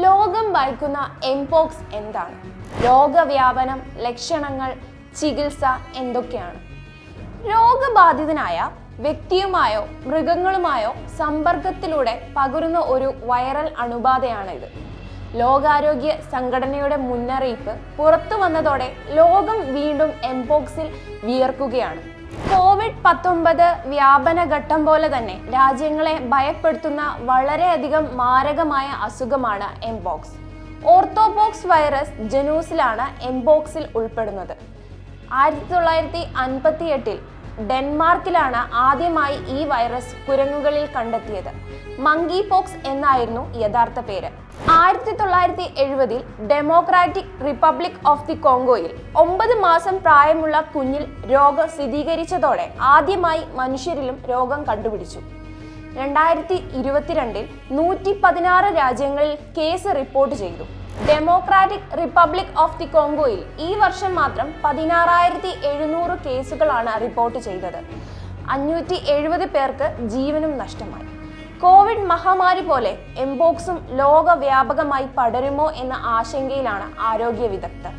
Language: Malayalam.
ലോകം ഭയക്കുന്ന എംപോക്സ് എന്താണ്? രോഗവ്യാപനം, ലക്ഷണങ്ങൾ, ചികിത്സ എന്തൊക്കെയാണ്? രോഗബാധിതനായ വ്യക്തിയുമായോ മൃഗങ്ങളുമായോ സമ്പർക്കത്തിലൂടെ പകരുന്ന ഒരു വൈറൽ അണുബാധയാണ് ഇത്. ലോകാരോഗ്യ സംഘടനയുടെ മുന്നറിയിപ്പ് പുറത്തു വന്നതോടെ ലോകം വീണ്ടും എംപോക്സിൽ വിയർക്കുകയാണ്. COVID-19 വ്യാപനഘട്ടം പോലെ തന്നെ രാജ്യങ്ങളെ ഭയപ്പെടുത്തുന്ന വളരെയധികം മാരകമായ അസുഖമാണ് എംപോക്സ്. ഓർത്തോപോക്സ് വൈറസ് ജനൂസിലാണ് എംപോക്സിൽ ഉൾപ്പെടുന്നത്. 1958 ഡെൻമാർക്കിലാണ് ആദ്യമായി ഈ വൈറസ് കുരങ്ങുകളിൽ കണ്ടെത്തിയത്. മങ്കി പോക്സ് എന്നായിരുന്നു യഥാർത്ഥ പേര്. 1970 ഡെമോക്രാറ്റിക് റിപ്പബ്ലിക് ഓഫ് ദി കോങ്കോയിൽ 9 മാസം പ്രായമുള്ള കുഞ്ഞിൽ രോഗം സ്ഥിരീകരിച്ചതോടെ ആദ്യമായി മനുഷ്യരിലും രോഗം കണ്ടുപിടിച്ചു. 2022 116 രാജ്യങ്ങളിൽ കേസ് റിപ്പോർട്ട് ചെയ്തു. ഡെമോക്രാറ്റിക് റിപ്പബ്ലിക് ഓഫ് ദി കോങ്കോയിൽ ഈ വർഷം മാത്രം 16,700 കേസുകളാണ് റിപ്പോർട്ട് ചെയ്തത്. 570 പേർക്ക് ജീവനും നഷ്ടമായി. കോവിഡ് മഹാമാരി പോലെ എംപോക്സും ലോകവ്യാപകമായി പടരുമോ എന്ന ആശങ്കയിലാണ് ആരോഗ്യ വിദഗ്ധർ.